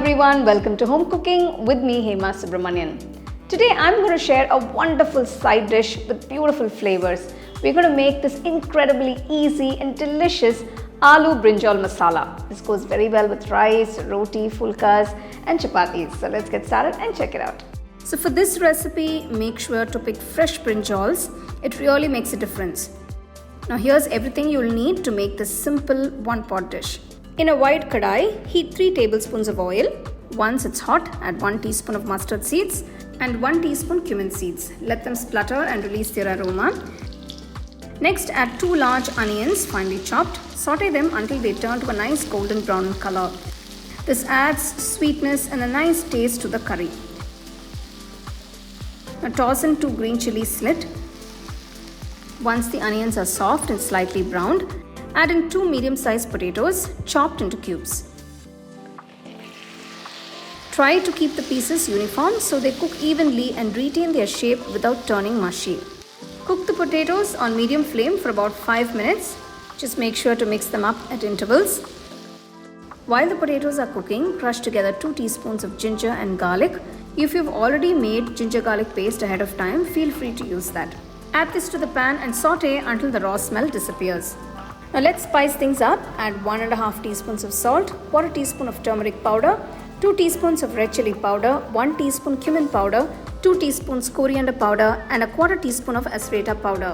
everyone, welcome to Home Cooking with me Hema Subramanian. Today I'm going to share a wonderful side dish with beautiful flavors. We're going to make this incredibly easy and delicious Aloo Brinjal masala. This goes very well with rice, roti, fulkas and chapatis. So let's get started and check it out. So for this recipe, make sure to pick fresh brinjals. It really makes a difference. Now here's everything you'll need to make this simple one-pot dish. In a wide kadai, heat 3 tablespoons of oil. Once it's hot, add 1 teaspoon of mustard seeds and 1 teaspoon cumin seeds. Let them splutter and release their aroma. Next, add 2 large onions, finely chopped. Sauté them until they turn to a nice golden brown in color. This adds sweetness and a nice taste to the curry. Now toss in 2 green chili slit. Once the onions are soft and slightly browned, add in 2 medium-sized potatoes chopped into cubes. Try to keep the pieces uniform so they cook evenly and retain their shape without turning mushy. Cook the potatoes on medium flame for about 5 minutes. Just make sure to mix them up at intervals. While the potatoes are cooking, crush together 2 teaspoons of ginger and garlic. If you've already made ginger garlic paste ahead of time, feel free to use that. Add this to the pan and saute until the raw smell disappears. Now let's spice things up. Add 1.5 teaspoons of salt, 1/4 teaspoon of turmeric powder, 2 teaspoons of red chili powder, 1 teaspoon cumin powder, 2 teaspoons coriander powder and 1/4 teaspoon of asafoetida powder.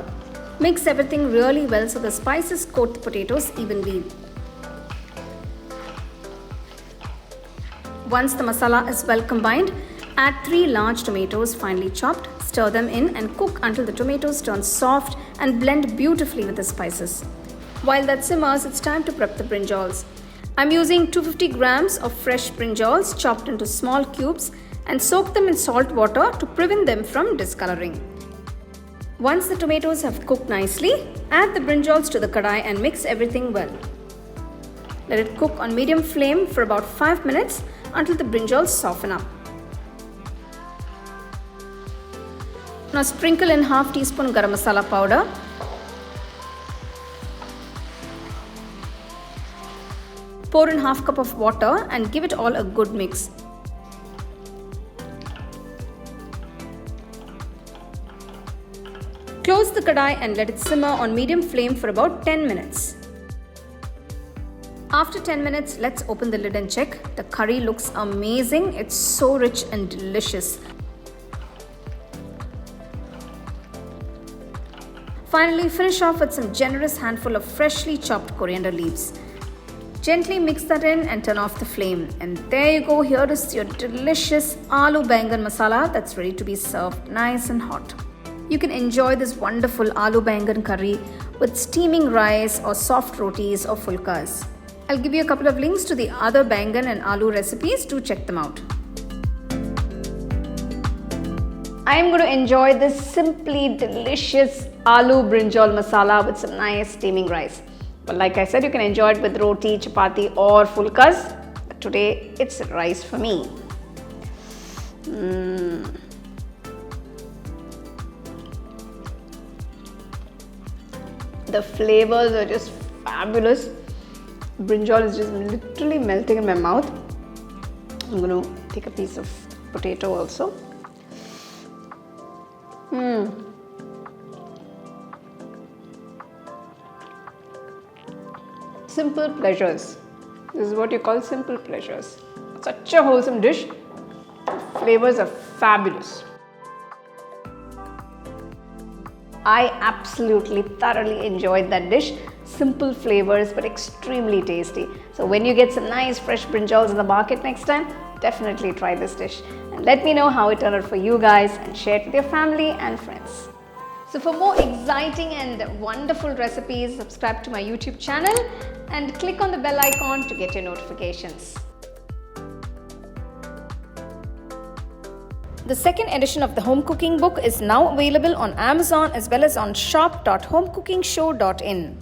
Mix everything really well so the spices coat the potatoes evenly. Once the masala is well combined, add 3 large tomatoes finely chopped. Stir them in and cook until the tomatoes turn soft and blend beautifully with the spices. While that simmers, it's time to prep the brinjals. I'm using 250 grams of fresh brinjals chopped into small cubes and soak them in salt water to prevent them from discoloring. Once the tomatoes have cooked nicely, add the brinjals to the kadai and mix everything well. Let it cook on medium flame for about 5 minutes until the brinjals soften up. Now sprinkle in 1/2 teaspoon garam masala powder. Pour in 1/2 cup of water and give it all a good mix. Close the kadai and let it simmer on medium flame for about 10 minutes. After 10 minutes, let's open the lid and check. The curry looks amazing. It's so rich and delicious. Finally, finish off with some generous handful of freshly chopped coriander leaves. Gently mix that in and turn off the flame. And there you go, here is your delicious Aloo Baingan masala that's ready to be served nice and hot. You can enjoy this wonderful Aloo Baingan curry with steaming rice or soft rotis or fulkas. I'll give you a couple of links to the other Baingan and Aloo recipes. Do check them out. I am going to enjoy this simply delicious Aloo Brinjal masala with some nice steaming rice. But like I said, you can enjoy it with roti, chapati or fulkas. But today it's rice for me. The flavors are just fabulous. Brinjal is just literally melting in my mouth. I'm going to take a piece of potato also. Simple pleasures. This is what you call simple pleasures. Such a wholesome dish. The flavors are fabulous. I absolutely thoroughly enjoyed that dish. Simple flavors but extremely tasty. So when you get some nice fresh brinjals in the market next time, definitely try this dish. And let me know how it turned out for you guys and share it with your family and friends. So for more exciting and wonderful recipes, subscribe to my YouTube channel and click on the bell icon to get your notifications. The second edition of the home cooking book is now available on Amazon as well as on shop.homecookingshow.in.